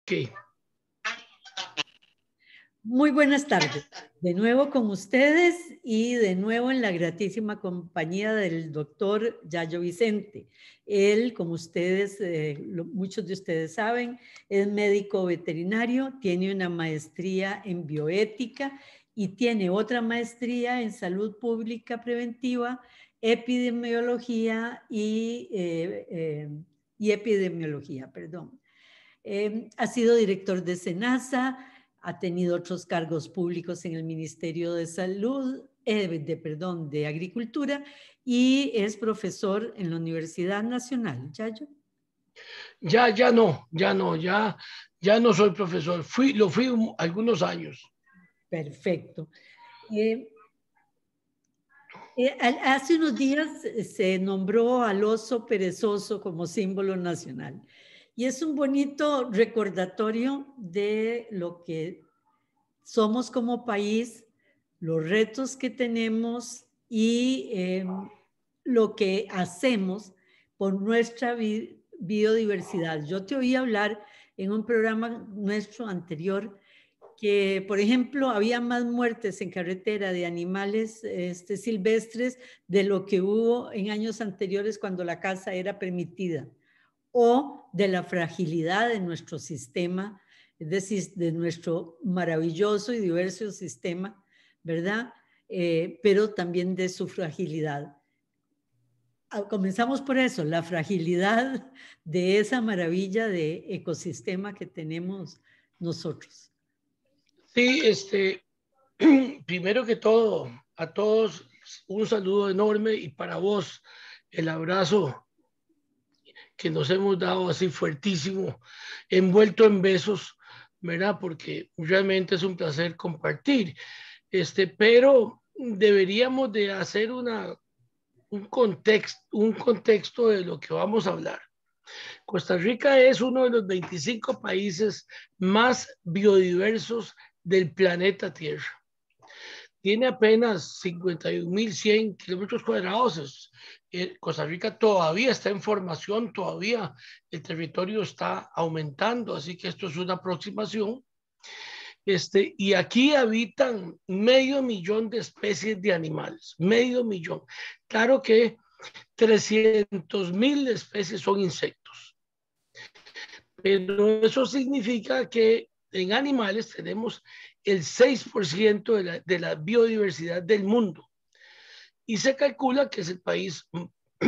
Ok. Muy buenas tardes. De nuevo con ustedes y de nuevo en la gratísima compañía del doctor Yayo Vicente. Él, como ustedes, muchos de ustedes saben, es médico veterinario, tiene una maestría en bioética y tiene otra maestría en salud pública preventiva, epidemiología y epidemiología, perdón. Ha sido director de SENASA, ha tenido otros cargos públicos en el Ministerio de Salud, de Agricultura, y es profesor en la Universidad Nacional. ¿Yayo? Ya no soy profesor. Lo fui algunos años. Perfecto. Hace unos días se nombró al oso perezoso como símbolo nacional. Y es un bonito recordatorio de lo que somos como país, los retos que tenemos y lo que hacemos por nuestra biodiversidad. Yo te oí hablar en un programa nuestro anterior que, por ejemplo, había más muertes en carretera de animales silvestres de lo que hubo en años anteriores cuando la caza era permitida, o de la fragilidad de nuestro sistema, es decir, de nuestro maravilloso y diverso sistema, ¿verdad? Pero también de su fragilidad. Comenzamos por eso, la fragilidad de esa maravilla de ecosistema que tenemos nosotros. Sí, primero que todo, a todos un saludo enorme y para vos el abrazo que nos hemos dado así fuertísimo, envuelto en besos, ¿verdad? Porque realmente es un placer compartir. Pero deberíamos de hacer un contexto de lo que vamos a hablar. Costa Rica es uno de los 25 países más biodiversos del planeta Tierra. Tiene apenas 51.100 kilómetros cuadrados. Costa Rica todavía está en formación, todavía el territorio está aumentando, así que esto es una aproximación. Y aquí habitan 500.000 de especies de animales, 500.000. Claro que 300.000 especies son insectos, pero eso significa que en animales tenemos el 6% de la biodiversidad del mundo. Y se calcula que es el país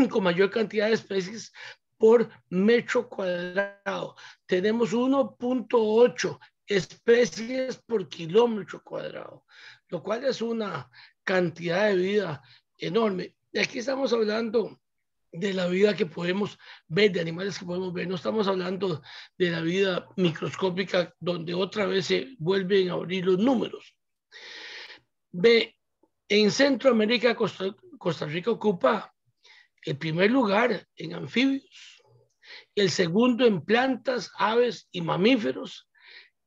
con mayor cantidad de especies por metro cuadrado. Tenemos 1.8 especies por kilómetro cuadrado, lo cual es una cantidad de vida enorme. Y aquí estamos hablando de la vida que podemos ver, de animales que podemos ver. No estamos hablando de la vida microscópica donde otra vez se vuelven a abrir los números. Ve, en Centroamérica, Costa Rica ocupa el primer lugar en anfibios, el segundo en plantas, aves y mamíferos,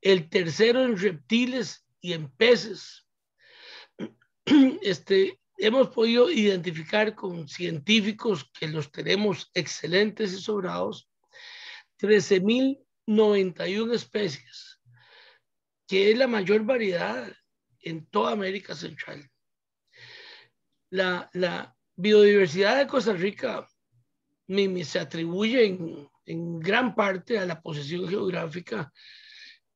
el tercero en reptiles y en peces. Hemos podido identificar con científicos que los tenemos excelentes y sobrados, 13.091 especies, que es la mayor variedad en toda América Central. La biodiversidad de Costa Rica se atribuye en gran parte a la posición geográfica,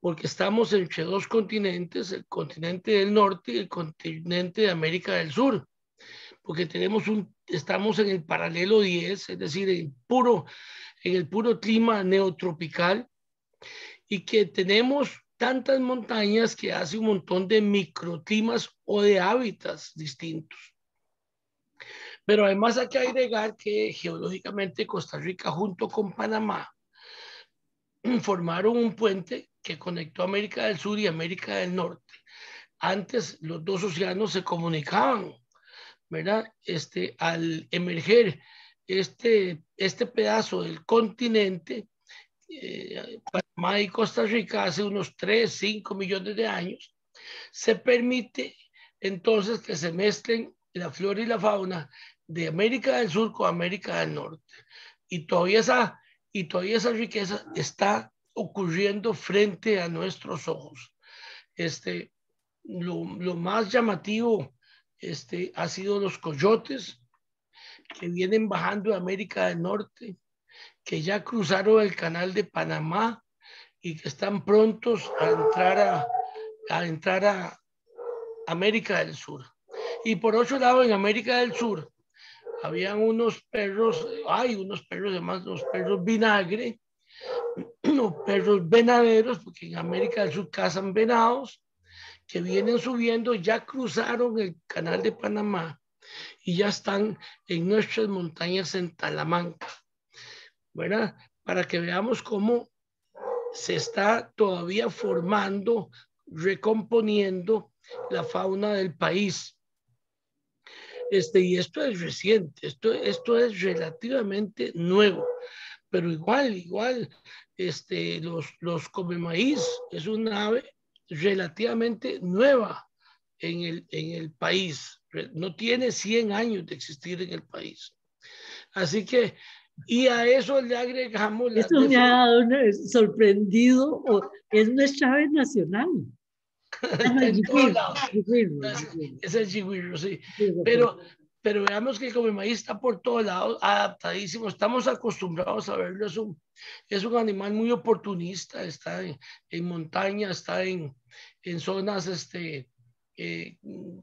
porque estamos entre dos continentes, el continente del norte y el continente de América del Sur, porque estamos en el paralelo 10, es decir, en el puro clima neotropical, y que tenemos tantas montañas que hace un montón de microclimas o de hábitats distintos. Pero además hay que agregar que geológicamente Costa Rica junto con Panamá formaron un puente que conectó América del Sur y América del Norte. Antes los dos océanos se comunicaban, ¿verdad? Al emerger este pedazo del continente, Panamá y Costa Rica hace unos 3, 5 millones de años, se permite entonces que se mezclen la flora y la fauna de América del Sur con América del Norte. Y todavía esa riqueza está ocurriendo frente a nuestros ojos. Lo más llamativo ha sido los coyotes que vienen bajando de América del Norte, que ya cruzaron el canal de Panamá y que están prontos a entrar a América del Sur. Y por otro lado, en América del Sur, habían unos perros, hay unos perros, además los perros vinagre, los perros venaderos, porque en América del Sur cazan venados, que vienen subiendo, ya cruzaron el canal de Panamá y ya están en nuestras montañas en Talamanca, ¿verdad? Para que veamos cómo se está todavía formando, recomponiendo la fauna del país. Y esto es reciente, esto es relativamente nuevo, pero igual, los come maíz es una ave relativamente nueva en el país, no tiene 100 años de existir en el país. Así que, y a eso le agregamos la Eso me ha sorprendido, es nuestra ave nacional. Está en todos lados. Es el chigüiro, sí. Pero veamos que como el maíz está por todos lados, adaptadísimo. Estamos acostumbrados a verlo. Es un animal muy oportunista. Está en montaña, está en zonas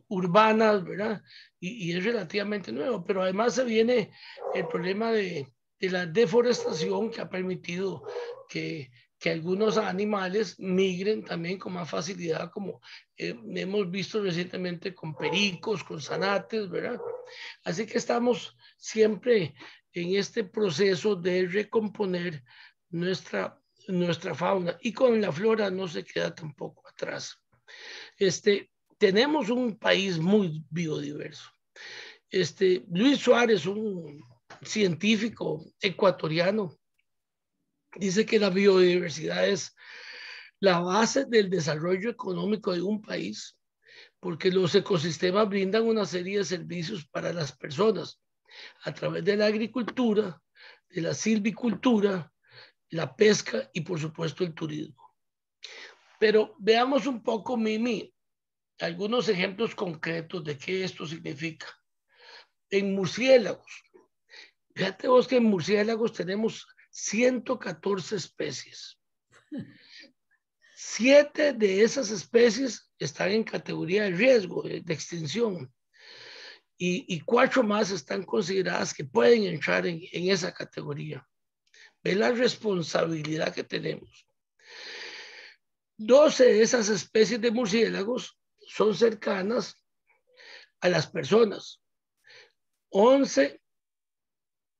urbanas, ¿verdad? Y es relativamente nuevo. Pero además se viene el problema de la deforestación que ha permitido que algunos animales migren también con más facilidad, como hemos visto recientemente con pericos, con zanates, ¿verdad? Así que estamos siempre en este proceso de recomponer nuestra fauna, y con la flora no se queda tampoco atrás. Tenemos un país muy biodiverso. Luis Suárez, un científico ecuatoriano, dice que la biodiversidad es la base del desarrollo económico de un país, porque los ecosistemas brindan una serie de servicios para las personas a través de la agricultura, de la silvicultura, la pesca y por supuesto el turismo. Pero veamos un poco, Mimi, algunos ejemplos concretos de qué esto significa. En murciélagos, fíjate vos que en murciélagos tenemos 114 especies. 7 de esas especies están en categoría de riesgo, de extinción, y 4 más están consideradas que pueden entrar en esa categoría. ¿Ves la responsabilidad que tenemos? 12 de esas especies de murciélagos son cercanas a las personas.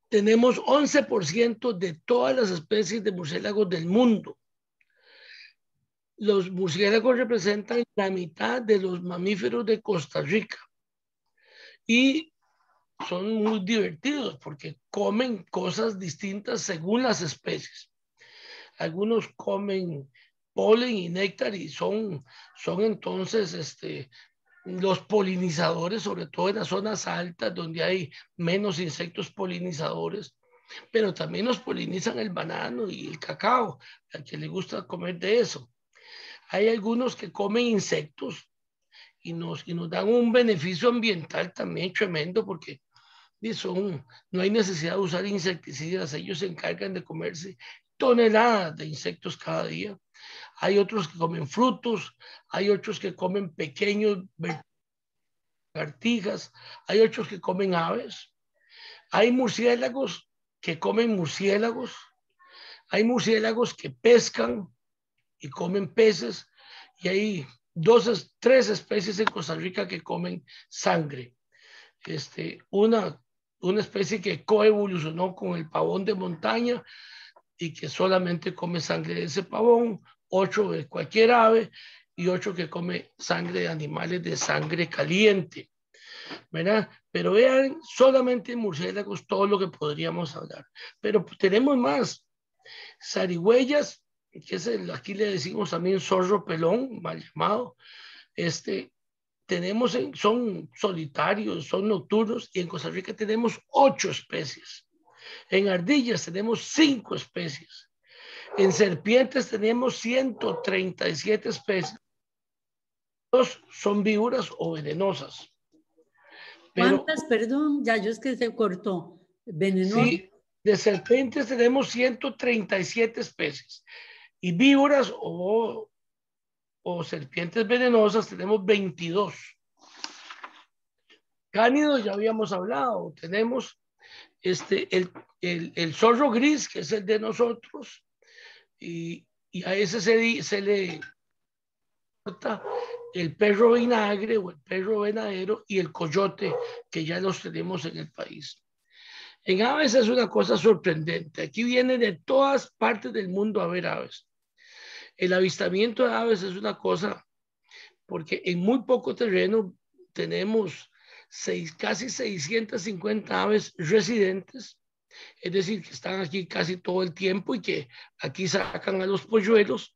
Tenemos 11% de todas las especies de murciélagos del mundo. Los murciélagos representan la mitad de los mamíferos de Costa Rica y son muy divertidos porque comen cosas distintas según las especies. Algunos comen polen y néctar y son entonces los polinizadores, sobre todo en las zonas altas donde hay menos insectos polinizadores, pero también nos polinizan el banano y el cacao, a quien le gusta comer de eso. Hay algunos que comen insectos y nos dan un beneficio ambiental también tremendo, porque no hay necesidad de usar insecticidas, ellos se encargan de comerse toneladas de insectos cada día. Hay otros que comen frutos, hay otros que comen pequeños lagartijas, hay otros que comen aves, hay murciélagos que comen murciélagos, hay murciélagos que pescan y comen peces, y hay 3 especies en Costa Rica que comen sangre. Una especie que coevolucionó con el pavón de montaña y que solamente come sangre de ese pavón, 8 de cualquier ave y 8 que come sangre de animales de sangre caliente, ¿verdad? Pero vean, solamente en murciélagos todo lo que podríamos hablar. Pero tenemos más. Zarigüeyas, que aquí le decimos también zorro pelón, mal llamado, son solitarios, son nocturnos, y en Costa Rica tenemos 8 especies. En ardillas tenemos 5 especies. En serpientes tenemos 137 especies. Dos son víboras o venenosas. Pero, ¿cuántas? Perdón, ya yo es que se cortó. Venenosas. Sí, de serpientes tenemos 137 especies. Y víboras o serpientes venenosas tenemos 22. Cánidos ya habíamos hablado. Tenemos el zorro gris, que es el de nosotros, y a ese se le corta el perro vinagre o el perro venadero y el coyote, que ya los tenemos en el país. En aves es una cosa sorprendente. Aquí vienen de todas partes del mundo a ver aves. El avistamiento de aves es una cosa, porque en muy poco terreno tenemos casi 650 aves residentes, es decir, que están aquí casi todo el tiempo y que aquí sacan a los polluelos,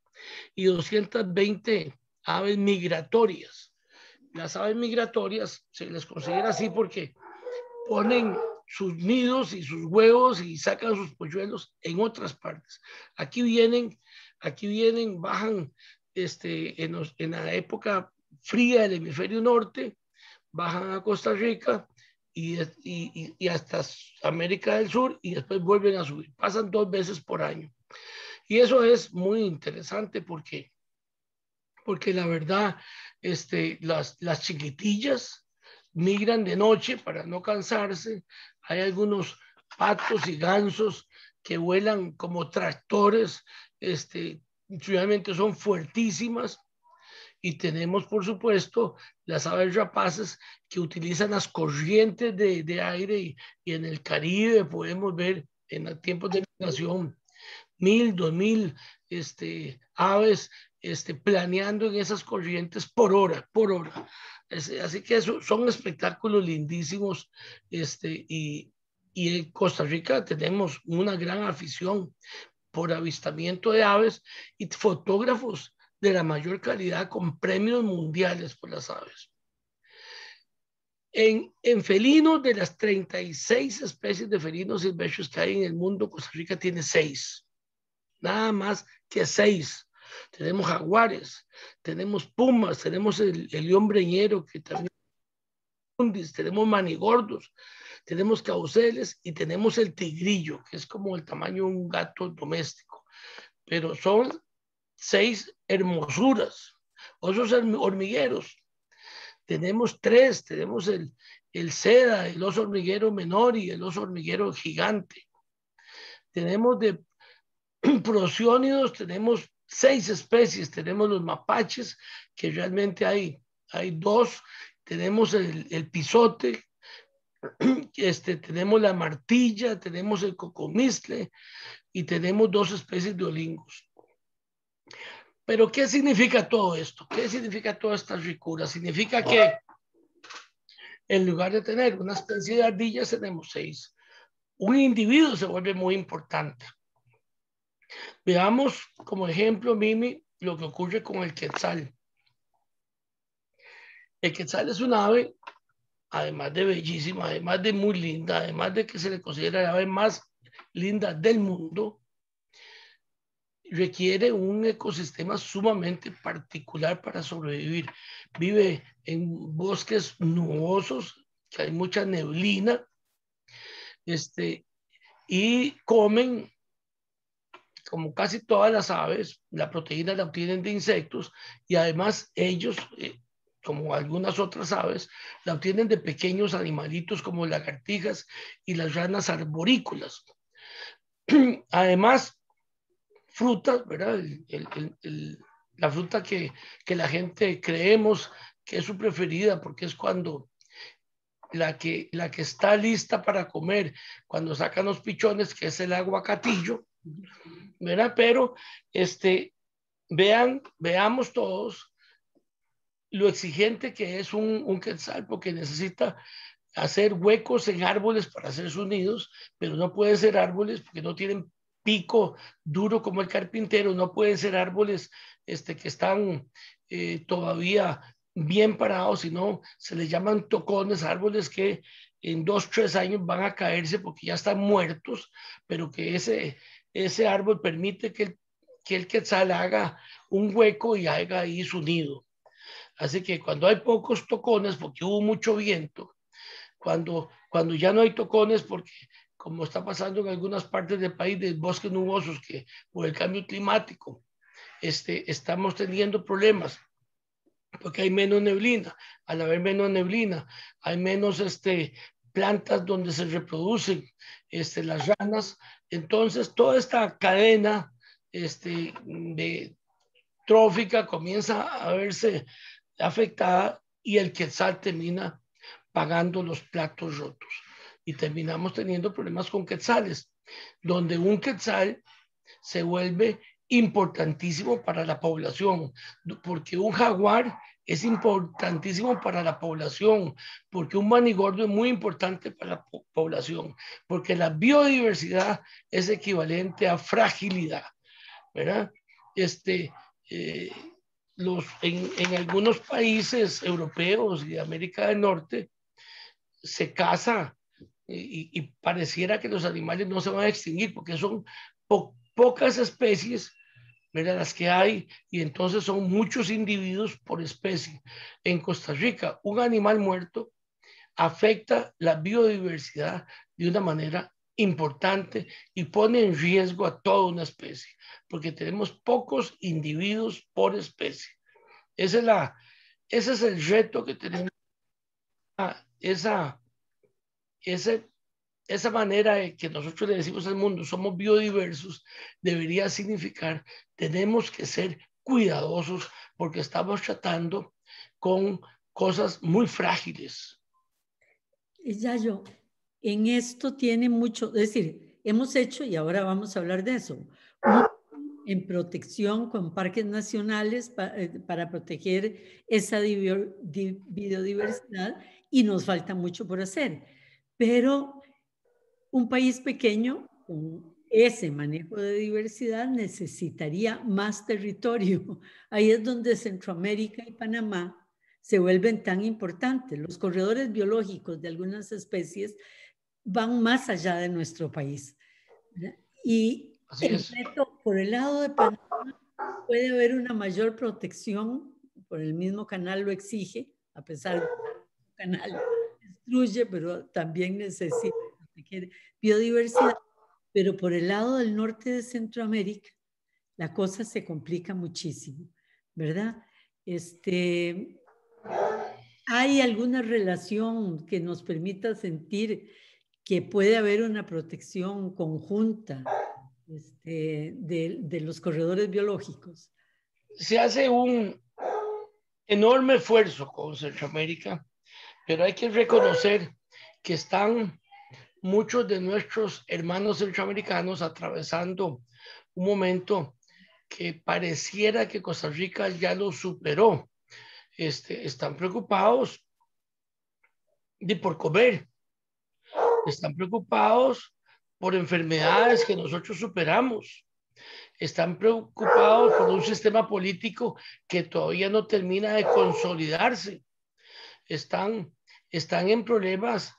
y 220 aves migratorias. Las aves migratorias se les considera así porque ponen sus nidos y sus huevos y sacan sus polluelos en otras partes. Aquí vienen, bajan en la época fría del hemisferio norte, bajan a Costa Rica y hasta América del Sur y después vuelven a subir. Pasan 2 veces por año. Y eso es muy interesante porque la verdad, las chiquitillas migran de noche para no cansarse. Hay algunos patos y gansos que vuelan como tractores, realmente son fuertísimas. Y tenemos, por supuesto, las aves rapaces que utilizan las corrientes de aire y en el Caribe podemos ver en tiempos de migración 1,000, 2,000 aves planeando en esas corrientes por hora. Así que eso son espectáculos lindísimos. Y en Costa Rica tenemos una gran afición por avistamiento de aves y fotógrafos de la mayor calidad con premios mundiales por las aves. En felinos, de las 36 especies de felinos silvestres que hay en el mundo, Costa Rica tiene 6. Nada más que 6. Tenemos jaguares, tenemos pumas, tenemos el león breñero, que también tenemos manigordos, tenemos cauceles y tenemos el tigrillo, que es como el tamaño de un gato doméstico. Pero son 6 hermosuras. Osos hormigueros, tenemos 3, tenemos el seda, el oso hormiguero menor y el oso hormiguero gigante. Tenemos de prosiónidos, tenemos 6 especies, tenemos los mapaches, que realmente hay 2, tenemos el pisote, tenemos la martilla, tenemos el cocomistle y tenemos 2 especies de olingos. Pero ¿qué significa todo esto? ¿Qué significa toda esta ricura? Significa que en lugar de tener una especie de ardillas, tenemos 6. Un individuo se vuelve muy importante. Veamos como ejemplo, Mimi, lo que ocurre con el quetzal. El quetzal es un ave, además de bellísima, además de muy linda, además de que se le considera la ave más linda del mundo, requiere un ecosistema sumamente particular para sobrevivir. Vive en bosques nubosos, que hay mucha neblina, y comen, como casi todas las aves, la proteína la obtienen de insectos, y además ellos, como algunas otras aves, la obtienen de pequeños animalitos como lagartijas y las ranas arborícolas. Además, frutas, ¿verdad? La fruta que la gente creemos que es su preferida, porque es cuando la que está lista para comer, cuando sacan los pichones, que es el aguacatillo, ¿verdad? Pero veamos todos lo exigente que es un quetzal, porque necesita hacer huecos en árboles para hacer sus nidos, pero no pueden ser árboles porque no tienen pico duro como el carpintero, no pueden ser árboles que están todavía bien parados, sino se les llaman tocones, árboles que en 2, 3 años van a caerse porque ya están muertos, pero que ese árbol permite que que el quetzal haga un hueco y haga ahí su nido. Así que cuando hay pocos tocones, porque hubo mucho viento, cuando ya no hay tocones, porque como está pasando en algunas partes del país, de bosques nubosos, que por el cambio climático estamos teniendo problemas, porque hay menos neblina. Al haber menos neblina, hay menos plantas donde se reproducen las ranas. Entonces, toda esta cadena de trófica comienza a verse afectada y el quetzal termina pagando los platos rotos. Y terminamos teniendo problemas con quetzales, donde un quetzal se vuelve importantísimo para la población, porque un jaguar es importantísimo para la población, porque un manigordo es muy importante para la población, porque la biodiversidad es equivalente a fragilidad, ¿verdad? Eh, en algunos países europeos y de América del Norte se caza y pareciera que los animales no se van a extinguir porque son pocas especies, ¿verdad? Las que hay, y entonces son muchos individuos por especie. En Costa Rica, un animal muerto afecta la biodiversidad de una manera importante y pone en riesgo a toda una especie, porque tenemos pocos individuos por especie. Ese es el reto que tenemos, esa, esa manera de que nosotros le decimos al mundo, somos biodiversos, debería significar, tenemos que ser cuidadosos porque estamos tratando con cosas muy frágiles. Yayo, en esto tiene mucho, es decir, hemos hecho, y ahora vamos a hablar de eso, en protección con parques nacionales para proteger esa biodiversidad, y nos falta mucho por hacer. Pero un país pequeño con ese manejo de diversidad necesitaría más territorio. Ahí es donde Centroamérica y Panamá se vuelven tan importantes. Los corredores biológicos de algunas especies van más allá de nuestro país. Y el reto por el lado de Panamá puede haber una mayor protección, por el mismo canal lo exige, a pesar de que el canal destruye, pero también necesita proteger biodiversidad. Pero por el lado del norte de Centroamérica, la cosa se complica muchísimo, ¿verdad? ¿Hay alguna relación que nos permita sentir que puede haber una protección conjunta de los corredores biológicos? Se hace un enorme esfuerzo con Centroamérica, pero hay que reconocer que están muchos de nuestros hermanos centroamericanos atravesando un momento que pareciera que Costa Rica ya lo superó. Están preocupados por comer, están preocupados por enfermedades que nosotros superamos, están preocupados por un sistema político que todavía no termina de consolidarse, están en problemas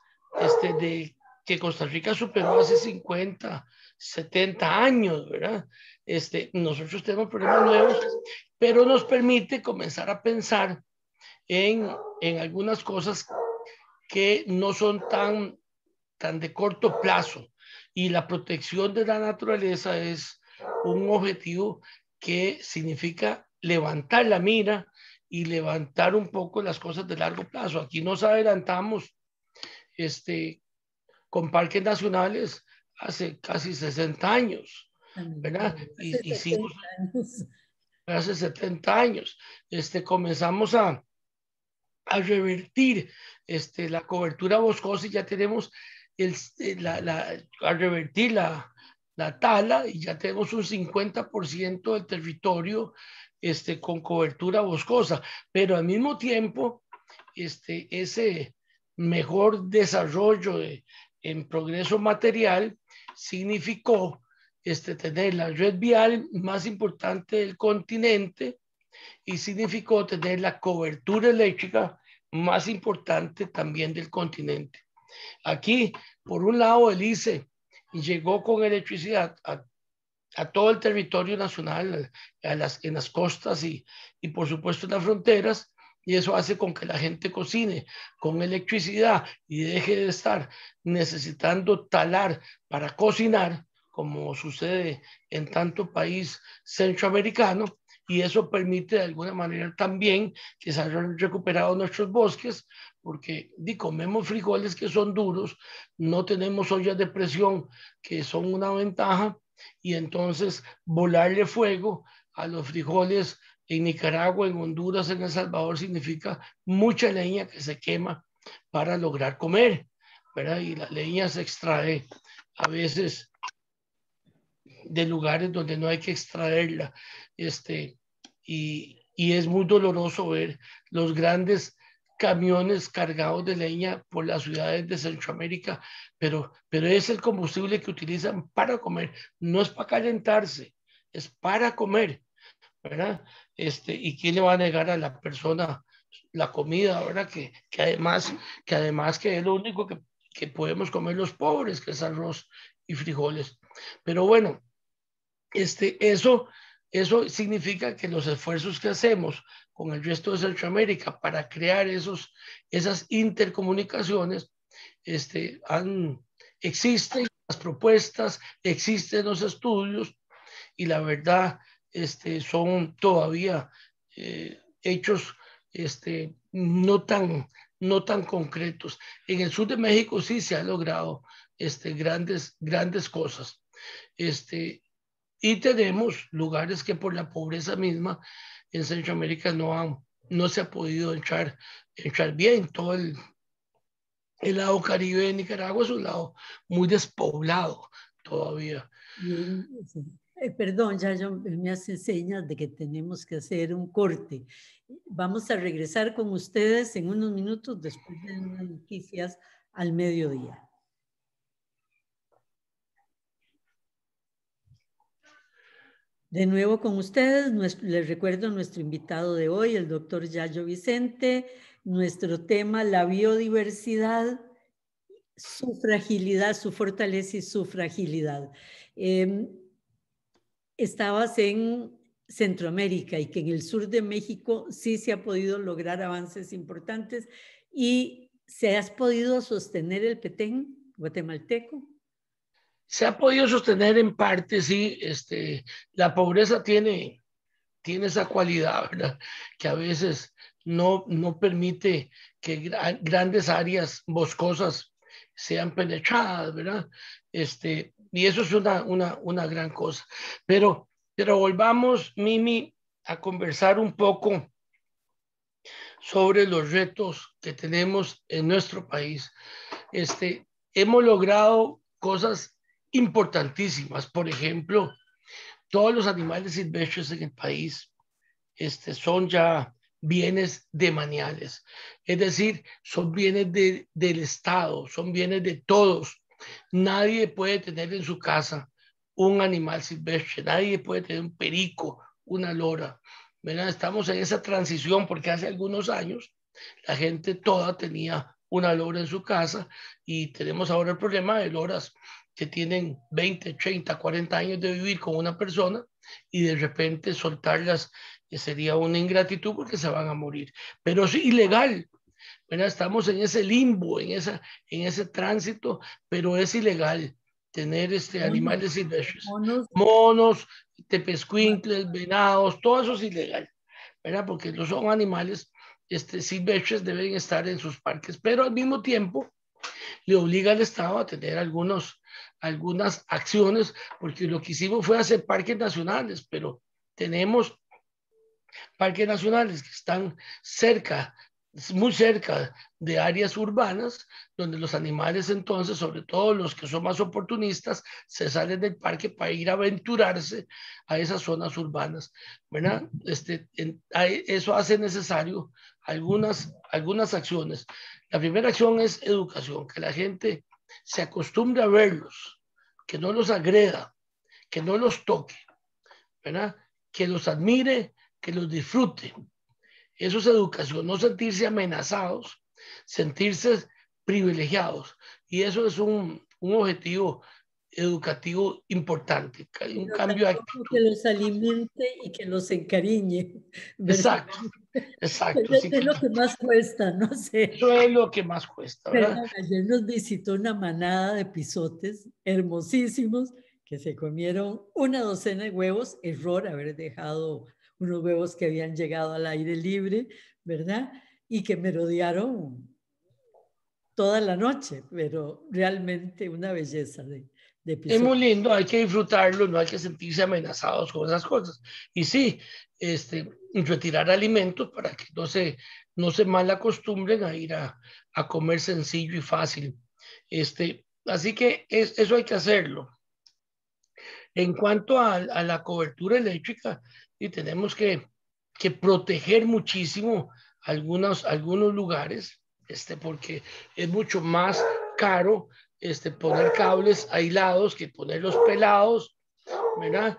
de que Costa Rica superó hace 50, 70 años, ¿verdad? Nosotros tenemos problemas nuevos, pero nos permite comenzar a pensar en algunas cosas que no son tan de corto plazo, y la protección de la naturaleza es un objetivo que significa levantar la mira y levantar un poco las cosas de largo plazo. Aquí nos adelantamos con parques nacionales hace casi 60 años, ¿verdad? Hace 70 años. Hace 70 años. Comenzamos a revertir la cobertura boscosa y ya tenemos a revertir la tala y ya tenemos un 50% del territorio con cobertura boscosa, pero al mismo tiempo ese mejor desarrollo en progreso material significó tener la red vial más importante del continente y significó tener la cobertura eléctrica más importante también del continente. Aquí, por un lado, el ICE llegó con electricidad a todo el territorio nacional, en las costas y por supuesto en las fronteras, y eso hace con que la gente cocine con electricidad y deje de estar necesitando talar para cocinar, como sucede en tanto país centroamericano, y eso permite de alguna manera también que se hayan recuperado nuestros bosques, porque comemos frijoles que son duros, no tenemos ollas de presión que son una ventaja, y entonces volarle fuego a los frijoles en Nicaragua, en Honduras, en El Salvador, significa mucha leña que se quema para lograr comer, ¿verdad? Y la leña se extrae a veces de lugares donde no hay que extraerla, y es muy doloroso ver los grandes camiones cargados de leña por las ciudades de Centroamérica, pero es el combustible que utilizan para comer, no es para calentarse, es para comer, ¿verdad? Y quién le va a negar a la persona la comida, ¿verdad? Además que es lo único que podemos comer los pobres, que es arroz y frijoles. Pero bueno, eso significa que los esfuerzos que hacemos con el resto de Centroamérica para crear esas intercomunicaciones, existen las propuestas, existen los estudios, y la verdad, son todavía hechos no tan concretos. En el sur de México sí se ha logrado grandes cosas. Y tenemos lugares que por la pobreza misma en Centroamérica no se ha podido entrar bien. Todo el lado caribe de Nicaragua es un lado muy despoblado todavía. Bien, sí. Perdón, ya me hace señas de que tenemos que hacer un corte. Vamos a regresar con ustedes en unos minutos después de unas noticias al mediodía. De nuevo con ustedes, les recuerdo nuestro invitado de hoy, el doctor Yayo Vicente, nuestro tema, la biodiversidad, su fragilidad, su fortaleza y su fragilidad. Estabas en Centroamérica y que en el sur de México sí se ha podido lograr avances importantes y se has podido sostener el Petén guatemalteco. Se ha podido sostener en parte, sí. La pobreza tiene esa cualidad, ¿verdad? Que a veces no permite que grandes áreas boscosas sean penetradas, ¿verdad? Y eso es una gran cosa. Pero volvamos, Mimi, a conversar un poco sobre los retos que tenemos en nuestro país. Hemos logrado cosas importantísimas. Por ejemplo, todos los animales silvestres en el país son ya bienes demaniales. Es decir, son bienes del Estado, son bienes de todos. Nadie puede tener en su casa un animal silvestre, nadie puede tener un perico, una lora. ¿Verdad? Estamos en esa transición porque hace algunos años la gente toda tenía una lora en su casa, y tenemos ahora el problema de loras que tienen 20, 30, 40 años de vivir con una persona, y de repente soltarlas sería una ingratitud porque se van a morir. Pero es ilegal, ¿verdad? Estamos en ese limbo, en ese tránsito, pero es ilegal tener animales silvestres. Monos, tepezcuintles, venados, todo eso es ilegal, ¿verdad? Porque no son animales silvestres, deben estar en sus parques, pero al mismo tiempo le obliga al Estado a tener algunas acciones, porque lo que hicimos fue hacer parques nacionales, pero tenemos parques nacionales que están muy cerca de áreas urbanas, donde los animales entonces, sobre todo los que son más oportunistas, se salen del parque para ir a aventurarse a esas zonas urbanas, ¿verdad? Eso hace necesario algunas acciones. La primera acción es educación, que la gente se acostumbre a verlos, que no los agreda, que no los toque, ¿verdad? Que los admire, que los disfrute. Eso es educación, no sentirse amenazados, sentirse privilegiados. Y eso es un objetivo educativo importante, un Pero cambio de tampoco que actitud. los alimente y que los encariñe, ¿verdad? Exacto, exacto. Es Así es que lo que más cuesta, no sé. eso es lo que más cuesta, ¿verdad? Perdón, ayer nos visitó una manada de pisotes hermosísimos que se comieron una docena de huevos, error haber dejado unos huevos que habían llegado al aire libre, ¿verdad? Y que me rodearon toda la noche, pero realmente una belleza de Es pisotes. muy lindo, hay que disfrutarlo, no hay que sentirse amenazados con esas cosas. Y sí, retirar alimentos para que no se mal acostumbren a ir a comer sencillo y fácil. Así que eso hay que hacerlo. En cuanto a la cobertura eléctrica, y tenemos que proteger muchísimo algunos lugares, porque es mucho más caro poner cables aislados que ponerlos pelados, ¿verdad?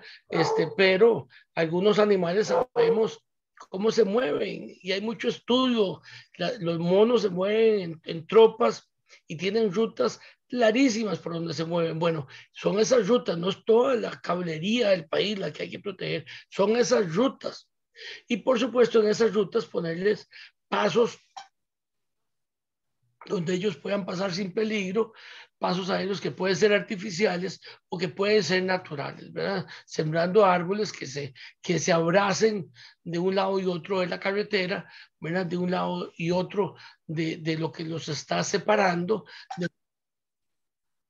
Pero algunos animales sabemos cómo se mueven y hay mucho estudio. Los monos se mueven en tropas y tienen rutas clarísimas por donde se mueven. Bueno, son esas rutas, no es toda la cablería del país la que hay que proteger, son esas rutas. Y por supuesto en esas rutas ponerles pasos donde ellos puedan pasar sin peligro, pasos aéreos que pueden ser artificiales o que pueden ser naturales, ¿verdad? Sembrando árboles que se abracen de un lado y otro de la carretera, ¿verdad? De un lado y otro de lo que los está separando, de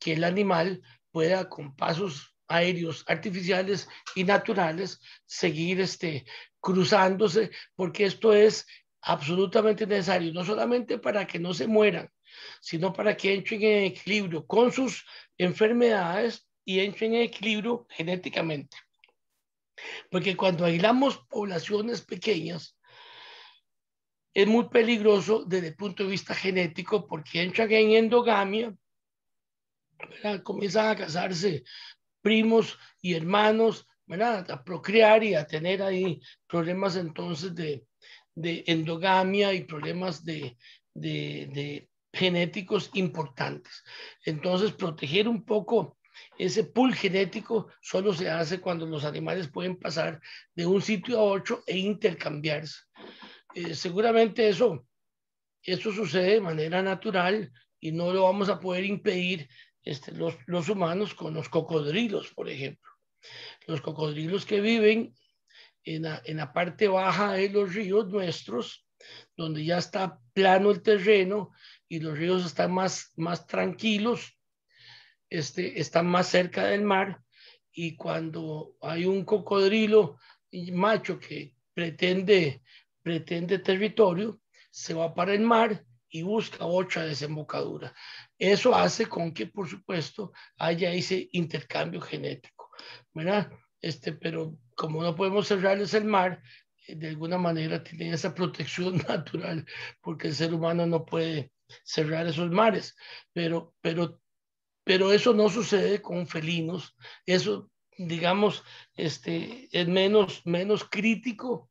que el animal pueda con pasos aéreos artificiales y naturales seguir cruzándose, porque esto es absolutamente necesario, no solamente para que no se mueran, sino para que entren en equilibrio con sus enfermedades y entren en equilibrio genéticamente. Porque cuando aislamos poblaciones pequeñas, es muy peligroso desde el punto de vista genético porque entran en endogamia, ¿verdad? Comienzan a casarse primos y hermanos, ¿verdad? A procrear y a tener ahí problemas entonces de endogamia y problemas de genéticos importantes. Entonces, proteger un poco ese pool genético solo se hace cuando los animales pueden pasar de un sitio a otro e intercambiarse. Seguramente eso sucede de manera natural y no lo vamos a poder impedir los humanos con los cocodrilos, por ejemplo. Los cocodrilos que viven en la parte baja de los ríos nuestros, donde ya está plano el terreno y los ríos están más tranquilos, están más cerca del mar, y cuando hay un cocodrilo macho que pretende territorio, se va para el mar y busca otra desembocadura. Eso hace con que, por supuesto, haya ese intercambio genético, ¿verdad? Pero como no podemos cerrarles el mar, de alguna manera tienen esa protección natural, porque el ser humano no puede cerrar esos mares, pero eso no sucede con felinos. Eso, digamos, es menos crítico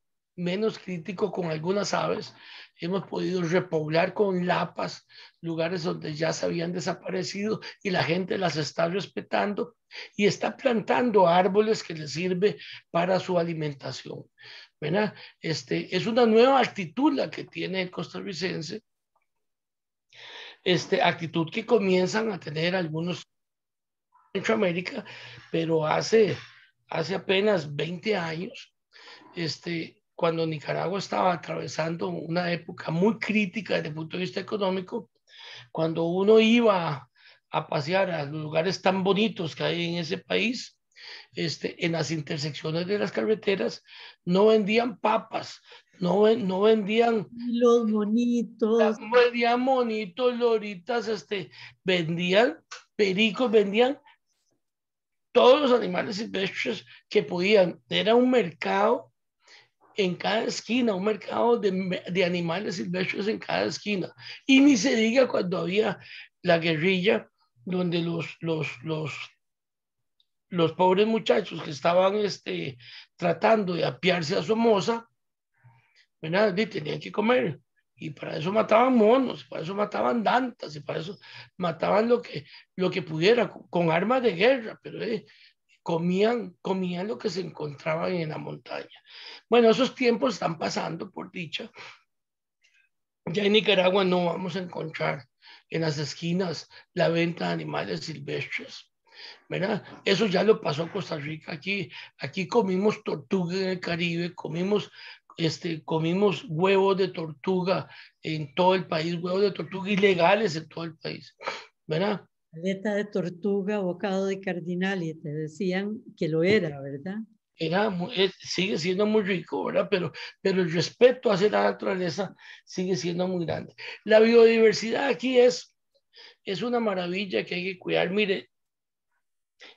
con algunas aves. Hemos podido repoblar con lapas lugares donde ya se habían desaparecido y la gente las está respetando y está plantando árboles que les sirve para su alimentación, ¿verdad? Es una nueva actitud la que tiene el costarricense, actitud que comienzan a tener algunos en Centroamérica, pero hace apenas 20 años, cuando Nicaragua estaba atravesando una época muy crítica desde el punto de vista económico, cuando uno iba a pasear a los lugares tan bonitos que hay en ese país, en las intersecciones de las carreteras, no vendían papas, no vendían, Y los monitos, vendían monitos, loritas, vendían pericos, vendían todos los animales silvestres que podían. Era un mercado en cada esquina, un mercado de animales silvestres en cada esquina. Y ni se diga cuando había la guerrilla, donde los pobres muchachos que estaban tratando de apiarse a Somoza, ¿verdad? Y tenían que comer. y para eso mataban monos, para eso mataban dantas, y para eso mataban lo que pudiera con armas de guerra, pero comían lo que se encontraban en la montaña. Bueno, esos tiempos están pasando, por dicha. Ya en Nicaragua no vamos a encontrar en las esquinas la venta de animales silvestres, ¿verdad? Eso ya lo pasó a Costa Rica. Aquí comimos tortuga en el Caribe, comimos huevos de tortuga en todo el país, huevos de tortuga ilegales en todo el país, ¿verdad? Aleta de tortuga, bocado de cardinal, y te decían que lo era, ¿verdad? Sigue siendo muy rico, ¿verdad? Pero el respeto hacia la naturaleza sigue siendo muy grande. La biodiversidad aquí es una maravilla que hay que cuidar. Mire,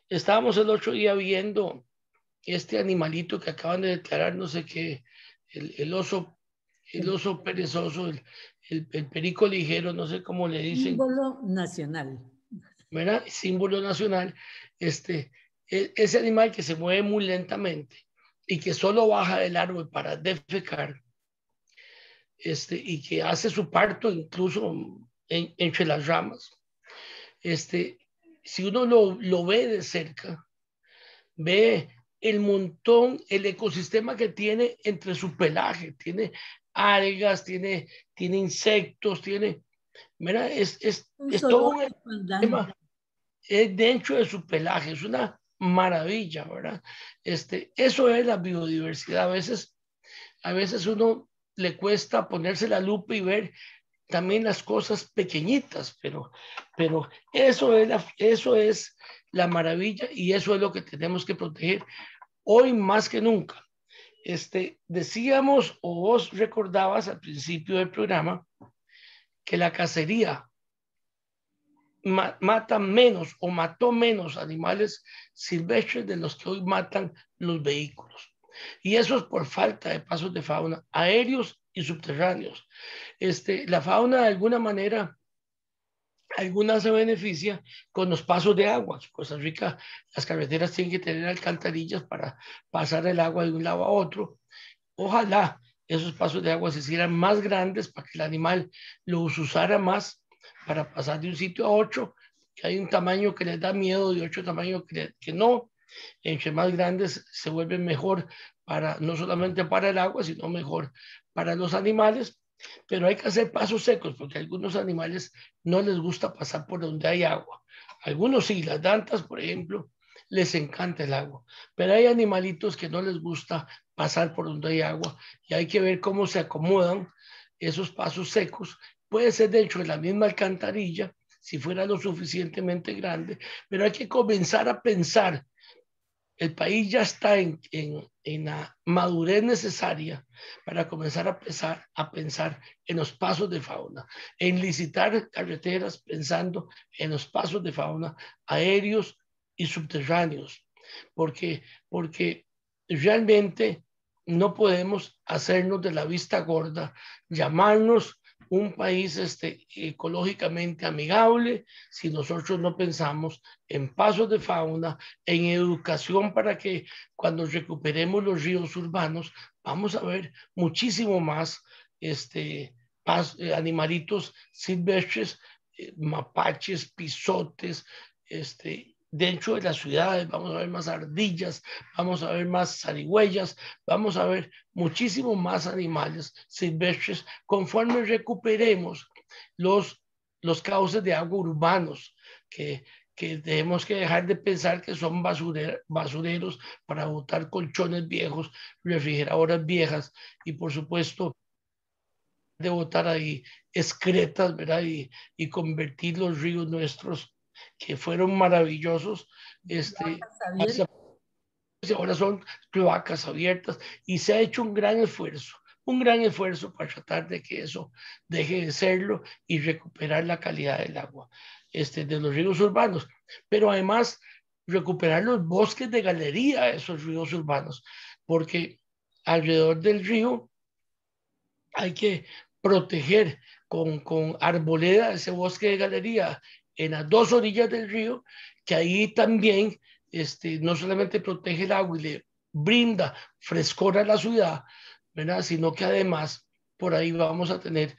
estábamos el otro día viendo este animalito que acaban de declarar, no sé qué, el oso perezoso, el perico ligero, no sé cómo le dicen, Símbolo nacional. ¿verdad? Símbolo nacional, ese animal que se mueve muy lentamente y que solo baja del árbol para defecar, y que hace su parto incluso entre las ramas. Si uno lo ve de cerca, ve el montón, el ecosistema que tiene entre su pelaje, tiene algas, tiene insectos, mira, Un es todo un zoológico andante. ecosistema dentro de su pelaje, es una maravilla, ¿verdad? Eso es la biodiversidad. A veces uno le cuesta ponerse la lupa y ver también las cosas pequeñitas, pero eso es la maravilla y eso es lo que tenemos que proteger hoy más que nunca. Decíamos o vos recordabas al principio del programa que la cacería mata menos o mató menos animales silvestres de los que hoy matan los vehículos. Y eso es por falta de pasos de fauna aéreos y subterráneos. La fauna de alguna manera, alguna se beneficia con los pasos de agua. En Costa Rica, las carreteras tienen que tener alcantarillas para pasar el agua de un lado a otro. Ojalá esos pasos de agua se hicieran más grandes para que el animal los usara más para pasar de un sitio a otro, que hay un tamaño que les da miedo y otro tamaño que no. Entre más grandes se vuelven mejor no solamente para el agua, sino mejor para los animales. Pero hay que hacer pasos secos porque a algunos animales no les gusta pasar por donde hay agua. Algunos sí, las dantas, por ejemplo, les encanta el agua, pero hay animalitos que no les gusta pasar por donde hay agua y hay que ver cómo se acomodan esos pasos secos. Puede ser dentro de la misma alcantarilla, si fuera lo suficientemente grande, pero hay que comenzar a pensar. El país ya está en la madurez necesaria para comenzar a pensar en los pasos de fauna, en licitar carreteras pensando en los pasos de fauna aéreos y subterráneos, porque realmente no podemos hacernos de la vista gorda, llamarnos un país ecológicamente amigable si nosotros no pensamos en pasos de fauna, en educación para que cuando recuperemos los ríos urbanos vamos a ver muchísimo más animalitos silvestres, mapaches, pisotes, dentro de las ciudades vamos a ver más ardillas, vamos a ver más zarigüeyas, vamos a ver muchísimo más animales silvestres conforme recuperemos los cauces de agua urbanos que tenemos que dejar de pensar que son basureros para botar colchones viejos, refrigeradoras viejas y por supuesto de botar ahí excretas, ¿verdad? Y convertir los ríos nuestros que fueron maravillosos, ahora son cloacas abiertas y se ha hecho un gran esfuerzo para tratar de que eso deje de serlo y recuperar la calidad del agua de los ríos urbanos, pero además recuperar los bosques de galería de esos ríos urbanos, porque alrededor del río hay que proteger con arboleda ese bosque de galería en las dos orillas del río, que ahí también no solamente protege el agua y le brinda frescor a la ciudad, ¿verdad? Sino que además por ahí vamos a tener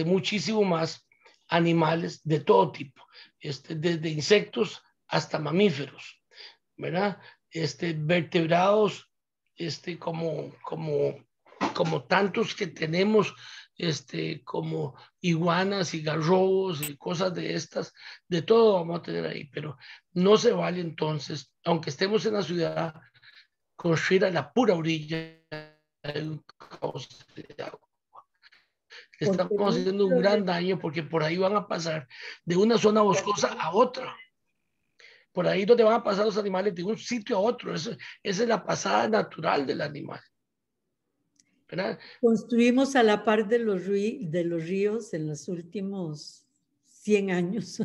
muchísimo más animales de todo tipo, desde insectos hasta mamíferos, ¿verdad? Vertebrados, como tantos que tenemos, como iguanas y garrobos y cosas de estas, de todo vamos a tener ahí, pero no se vale entonces, aunque estemos en la ciudad, construir a la pura orilla de un cauce de agua. Porque Estamos haciendo un gran daño porque por ahí van a pasar de una zona boscosa a otra. Por ahí donde van a pasar los animales de un sitio a otro. Esa es la pasada natural del animal, ¿verdad? Construimos a la par de los ríos en los últimos 100 años,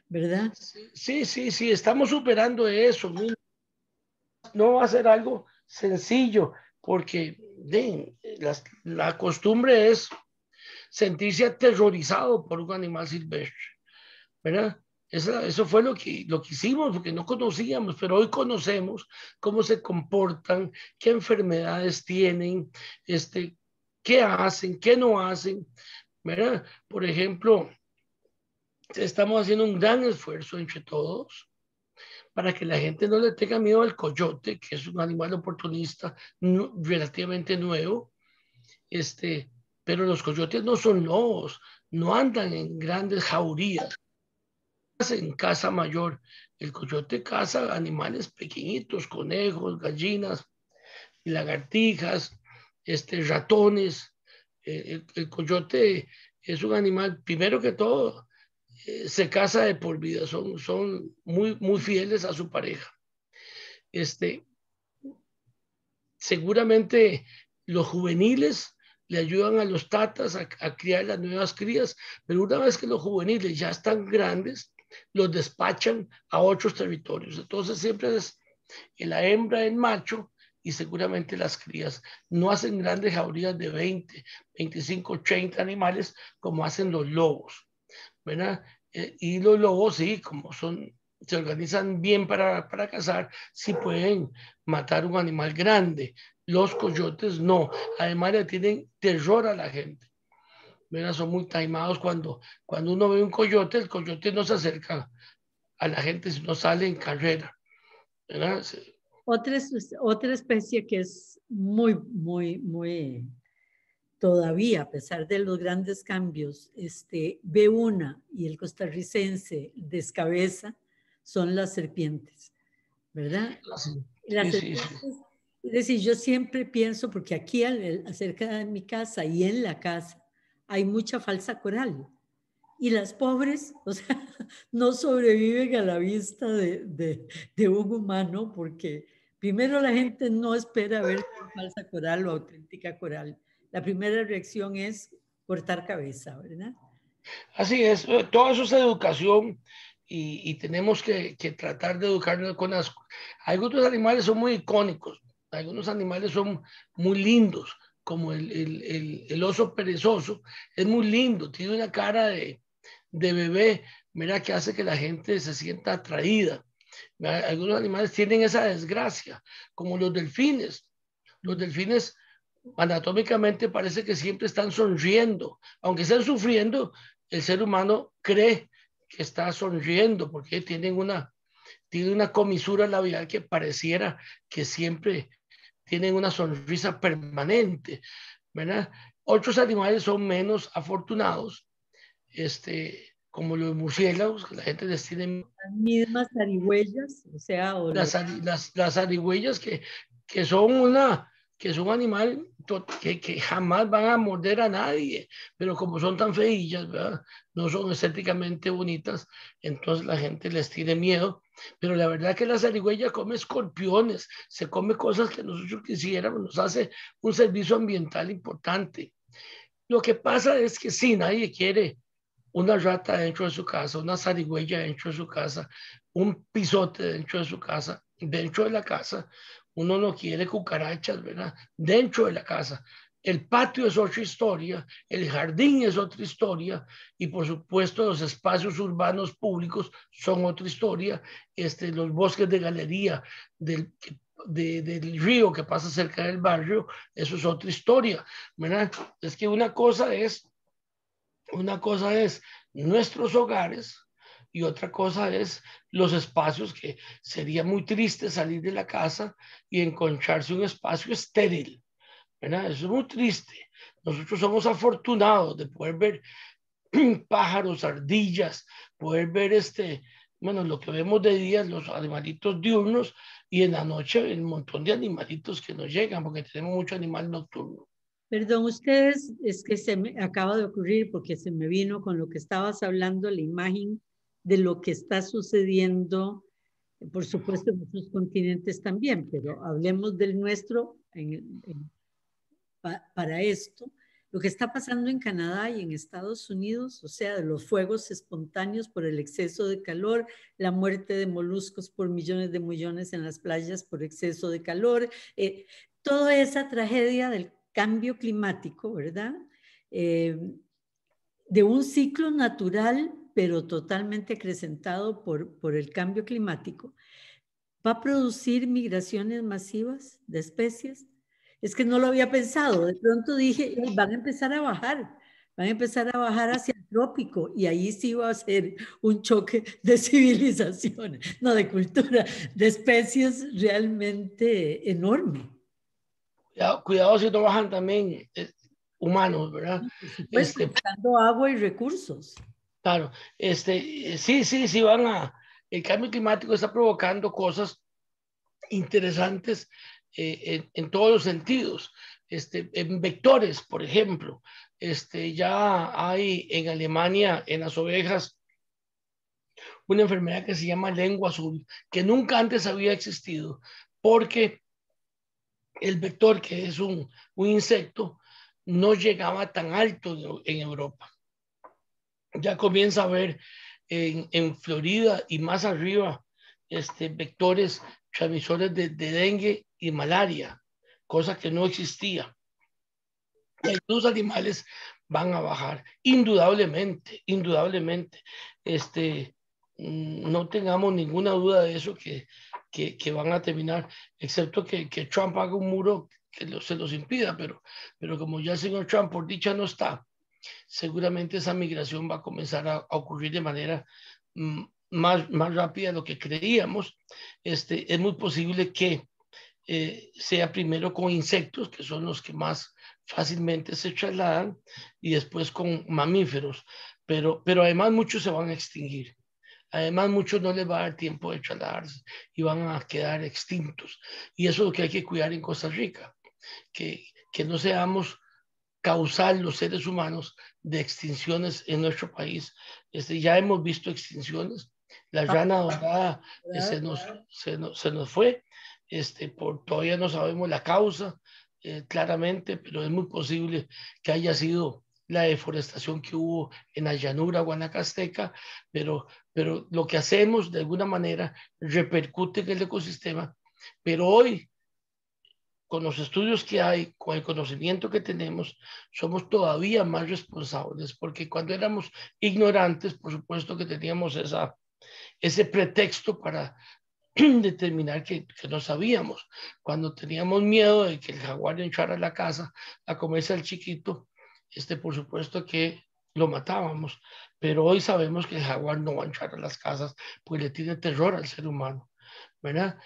¿verdad? Sí, estamos superando eso. No va a ser algo sencillo porque la costumbre es sentirse aterrorizado por un animal silvestre, ¿verdad? Eso fue lo que hicimos, porque no conocíamos, pero hoy conocemos cómo se comportan, qué enfermedades tienen, qué hacen, qué no hacen, ¿verdad? Por ejemplo, estamos haciendo un gran esfuerzo entre todos para que la gente no le tenga miedo al coyote, que es un animal oportunista relativamente nuevo, pero los coyotes no son lobos, no andan en grandes jaurías, en casa mayor. El coyote caza animales pequeñitos, conejos, gallinas, lagartijas, ratones. El coyote es un animal, primero que todo, se casa de por vida, son muy fieles a su pareja. Seguramente los juveniles le ayudan a los tatas a criar las nuevas crías, pero una vez que los juveniles ya están grandes, los despachan a otros territorios. Entonces siempre es la hembra el macho y seguramente las crías no hacen grandes jaurías de 20, 25, 30 animales como hacen los lobos, ¿verdad? Y los lobos sí, como se organizan bien para cazar, sí pueden matar un animal grande. Los coyotes no. Además le tienen terror a la gente. ¿Verdad? Son muy taimados cuando uno ve un coyote, el coyote no se acerca a la gente, sino sale en carrera. ¿Verdad? Otra especie que es muy, todavía, a pesar de los grandes cambios, B1 y el costarricense descabeza son las serpientes, ¿verdad? Sí, Las sí. serpientes, es decir, yo siempre pienso, porque aquí acerca de mi casa y en la casa hay mucha falsa coral. Y las pobres, o sea, no sobreviven a la vista de un humano porque primero la gente no espera ver falsa coral o auténtica coral. La primera reacción es cortar cabeza, ¿verdad? Así es, todo eso es educación y tenemos que tratar de educarnos con las... Algunos animales son muy icónicos, algunos animales son muy lindos, como el oso perezoso, es muy lindo, tiene una cara de bebé, mira que hace que la gente se sienta atraída. Algunos animales tienen esa desgracia, como los delfines. Los delfines anatómicamente parece que siempre están sonriendo, aunque estén sufriendo, el ser humano cree que está sonriendo porque tiene una comisura labial que pareciera que siempre tienen una sonrisa permanente, ¿verdad? Otros animales son menos afortunados, como los murciélagos, que la gente les tiene Las mismas zarigüeyas, o sea, las zarigüeyas que son que son animal que jamás van a morder a nadie, pero como son tan feillas, ¿verdad? No son estéticamente bonitas, entonces la gente les tiene miedo, pero la verdad que la zarigüeya come escorpiones, se come cosas que nosotros quisiéramos, nos hace un servicio ambiental importante. Lo que pasa es que sí, nadie quiere una rata dentro de su casa, una zarigüeya dentro de su casa, un pisote dentro de su casa, dentro de la casa. Uno no quiere cucarachas, ¿verdad? Dentro de la casa. El patio es otra historia, el jardín es otra historia y por supuesto los espacios urbanos públicos son otra historia, los bosques de galería, del río que pasa cerca del barrio, eso es otra historia, ¿verdad? Es que una cosa es nuestros hogares y otra cosa es los espacios, que sería muy triste salir de la casa y encontrarse un espacio estéril, ¿verdad? Eso es muy triste. Nosotros somos afortunados de poder ver pájaros, ardillas, poder ver bueno, lo que vemos de día, los animalitos diurnos, y en la noche el montón de animalitos que nos llegan, porque tenemos mucho animal nocturno. Perdón, ustedes, es que se me acaba de ocurrir porque se me vino con lo que estabas hablando, la imagen de lo que está sucediendo, por supuesto en otros continentes también, pero hablemos del nuestro para esto. Lo que está pasando en Canadá y en Estados Unidos, o sea, de los fuegos espontáneos por el exceso de calor, la muerte de moluscos por millones de millones en las playas por exceso de calor, toda esa tragedia del cambio climático, ¿verdad? De un ciclo natural, pero totalmente acrecentado por el cambio climático, va a producir migraciones masivas de especies. Es que no lo había pensado. De pronto dije, van a empezar a bajar hacia el trópico y ahí sí va a ser un choque de civilizaciones, no de cultura, de especies realmente enorme. Cuidado si no bajan también humanos, ¿verdad? Por supuesto, buscando agua y recursos. Claro, sí, el cambio climático está provocando cosas interesantes en todos los sentidos. En vectores, por ejemplo, ya hay en Alemania, en las ovejas, una enfermedad que se llama lengua azul, que nunca antes había existido, porque el vector, que es un insecto, no llegaba tan alto en Europa. Ya comienza a haber en Florida y más arriba vectores transmisores de dengue y malaria, cosa que no existía. Y los animales van a bajar, indudablemente, indudablemente. No tengamos ninguna duda de eso, que van a terminar, excepto que Trump haga un muro que se los impida, pero como ya el señor Trump por dicha no está, seguramente esa migración va a comenzar a ocurrir de manera más rápida de lo que creíamos. Es muy posible que sea primero con insectos, que son los que más fácilmente se trasladan, y después con mamíferos, pero además muchos se van a extinguir. Además, muchos no les va a dar tiempo de trasladarse y van a quedar extintos. Y eso es lo que hay que cuidar en Costa Rica, que no seamos causal los seres humanos de extinciones en nuestro país. Ya hemos visto extinciones. La rana dorada se nos fue. Todavía no sabemos la causa claramente, pero es muy posible que haya sido la deforestación que hubo en la llanura guanacasteca, pero lo que hacemos de alguna manera repercute en el ecosistema. Pero hoy, con los estudios que hay, con el conocimiento que tenemos, somos todavía más responsables, porque cuando éramos ignorantes, por supuesto que teníamos ese pretexto para determinar que no sabíamos. Cuando teníamos miedo de que el jaguar entrara a la casa a comerse al chiquito, por supuesto que lo matábamos, pero hoy sabemos que el jaguar no va a entrar a las casas, pues le tiene terror al ser humano, ¿verdad?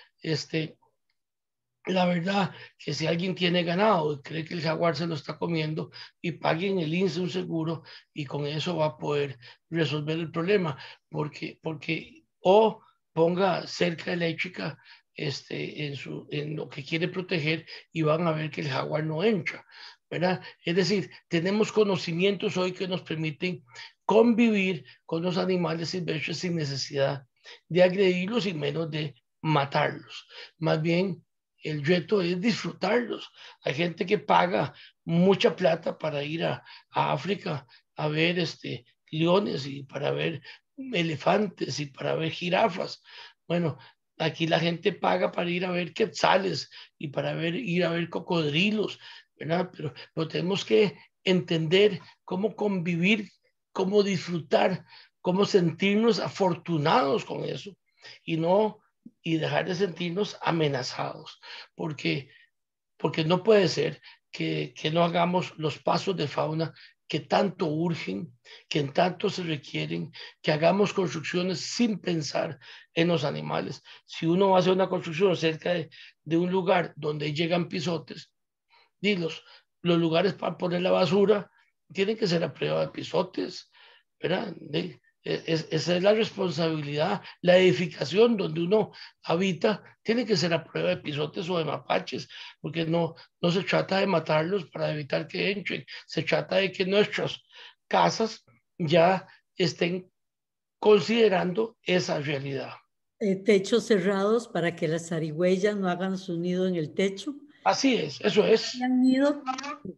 La verdad que si alguien tiene ganado y cree que el jaguar se lo está comiendo, y paguen el INSS un seguro, y con eso va a poder resolver el problema, porque o ponga cerca eléctrica en lo que quiere proteger, y van a ver que el jaguar no entra, ¿verdad? Es decir, tenemos conocimientos hoy que nos permiten convivir con los animales silvestres sin necesidad de agredirlos y menos de matarlos. Más bien, el reto es disfrutarlos. Hay gente que paga mucha plata para ir a África a ver leones, y para ver elefantes, y para ver jirafas. Bueno, aquí la gente paga para ir a ver quetzales y para ir a ver cocodrilos, ¿verdad? Pero tenemos que entender cómo convivir, cómo disfrutar, cómo sentirnos afortunados con eso, y no y dejar de sentirnos amenazados, porque no puede ser que no hagamos los pasos de fauna que tanto urgen, que en tanto se requieren, que hagamos construcciones sin pensar en los animales. Si uno va a hacer una construcción cerca de un lugar donde llegan pisotes, y los lugares para poner la basura tienen que ser a prueba de pisotes, ¿verdad? Esa es la responsabilidad. La edificación donde uno habita tiene que ser a prueba de pisotes o de mapaches, porque no se trata de matarlos para evitar que entren, se trata de que nuestras casas ya estén considerando esa realidad. Techos cerrados para que las zarigüeyas no hagan su nido en el techo. Así es, eso es. Han ido,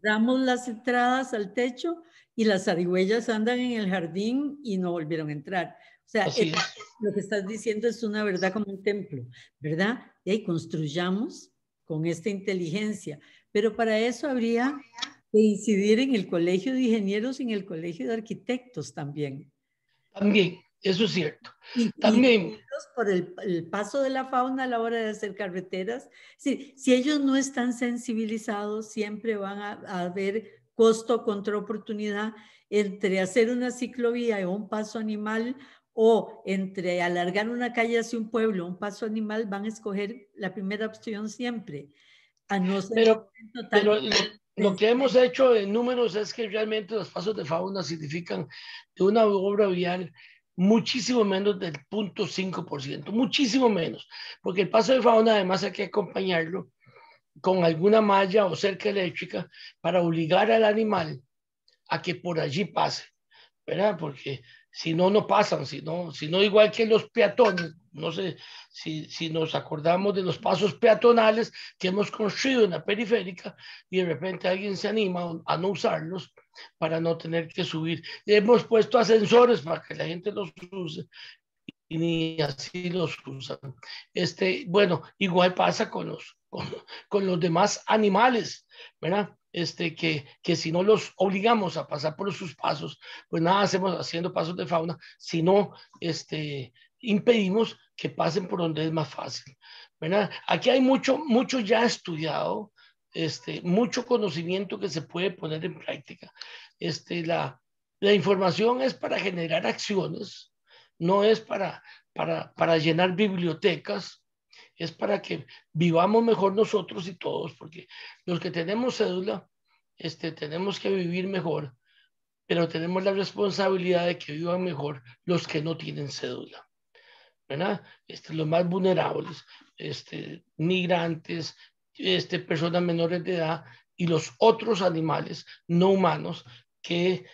cerramos las entradas al techo y las zarigüeyas andan en el jardín y no volvieron a entrar. O sea, Así es. lo que estás diciendo es una verdad como un templo, ¿verdad? Y ahí construyamos con esta inteligencia. Pero para eso habría que incidir en el colegio de ingenieros y en el colegio de arquitectos también. También, eso es cierto. Y También. por el paso de la fauna a la hora de hacer carreteras. Si ellos no están sensibilizados, siempre van a haber costo contra oportunidad entre hacer una ciclovía o un paso animal, o entre alargar una calle hacia un pueblo, un paso animal, van a escoger la primera opción siempre, a no ser Pero totalmente. lo que hemos hecho en números es que realmente los pasos de fauna significan de una obra vial muchísimo menos del 0.5%, muchísimo menos, porque el paso de fauna además hay que acompañarlo con alguna malla o cerca eléctrica para obligar al animal a que por allí pase, ¿verdad? Porque si no, no pasan, si no igual que los peatones, no sé si nos acordamos de los pasos peatonales que hemos construido en la periférica y de repente alguien se anima a no usarlos para no tener que subir. Y hemos puesto ascensores para que la gente los use y ni así los usan. Bueno, igual pasa con los demás animales, ¿verdad? Que si no los obligamos a pasar por sus pasos, pues nada hacemos haciendo pasos de fauna, sino impedimos que pasen por donde es más fácil, ¿verdad? Aquí hay mucho ya estudiado, mucho conocimiento que se puede poner en práctica. La información es para generar acciones, no es para llenar bibliotecas, es para que vivamos mejor nosotros y todos, porque los que tenemos cédula, tenemos que vivir mejor, pero tenemos la responsabilidad de que vivan mejor los que no tienen cédula, ¿verdad? Los más vulnerables, migrantes, personas menores de edad y los otros animales no humanos que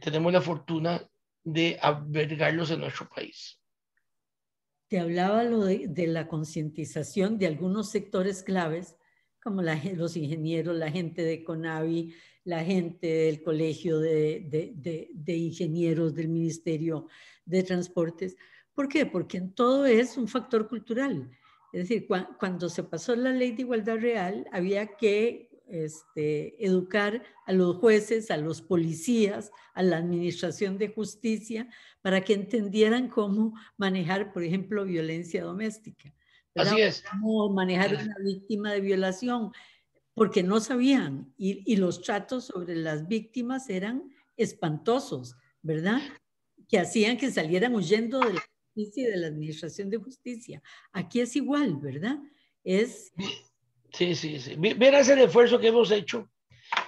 tenemos la fortuna de albergarlos en nuestro país. Te hablaba de la concientización de algunos sectores claves, como los ingenieros, la gente de CONAVI, la gente del Colegio de Ingenieros del Ministerio de Transportes. ¿Por qué? Porque en todo es un factor cultural. Es decir, cuando se pasó la ley de igualdad real, había que educar a los jueces, a los policías, a la administración de justicia, para que entendieran cómo manejar, por ejemplo, violencia doméstica, ¿verdad? Así es. Cómo manejar una víctima de violación, porque no sabían, y los tratos sobre las víctimas eran espantosos, ¿verdad? Que hacían que salieran huyendo de la justicia y de la administración de justicia. Aquí es igual, ¿verdad? Sí. Vieras el esfuerzo que hemos hecho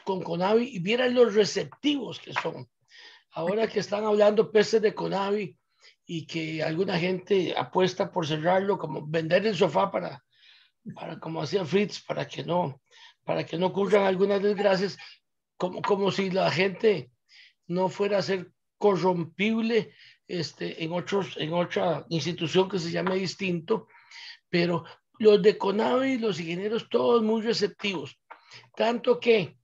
con CONAVI y vieran los receptivos que son. Ahora que están hablando peces de CONAVI y que alguna gente apuesta por cerrarlo, como vender el sofá para como hacía Fritz, para que no ocurran algunas desgracias, como si la gente no fuera a ser corrompible en otra institución que se llame distinto, pero los de CONAVI, los ingenieros, todos muy receptivos, tanto que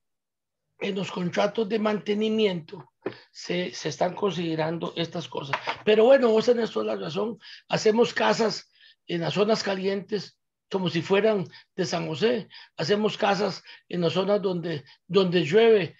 en los contratos de mantenimiento se están considerando estas cosas. Pero bueno, vos tenés toda la razón, hacemos casas en las zonas calientes como si fueran de San José, hacemos casas en las zonas donde llueve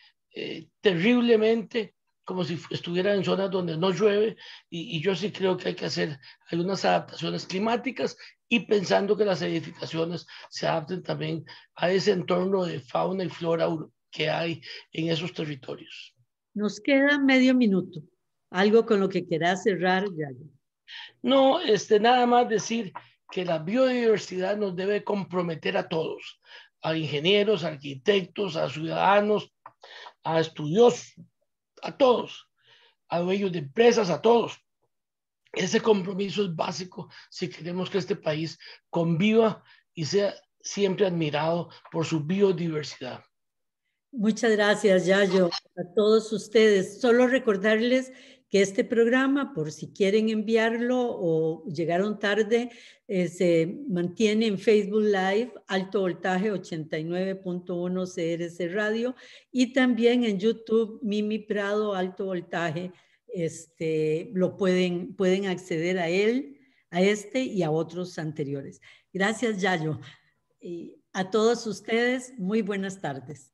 terriblemente, como si estuvieran en zonas donde no llueve, y yo sí creo que hay que hacer algunas adaptaciones climáticas y pensando que las edificaciones se adapten también a ese entorno de fauna y flora que hay en esos territorios. Nos queda medio minuto. Algo con lo que quieras cerrar, Yayo. No, nada más decir que la biodiversidad nos debe comprometer a todos, a ingenieros, arquitectos, a ciudadanos, a estudiosos, a todos, a dueños de empresas, a todos. Ese compromiso es básico si queremos que este país conviva y sea siempre admirado por su biodiversidad. Muchas gracias, Yayo, a todos ustedes. Solo recordarles que este programa, por si quieren enviarlo o llegaron tarde, se mantiene en Facebook Live, Alto Voltaje 89.1 CRC Radio, y también en YouTube, Mimi Prado, Alto Voltaje. Pueden acceder a él, a este y a otros anteriores. Gracias, Yayo. Y a todos ustedes, muy buenas tardes.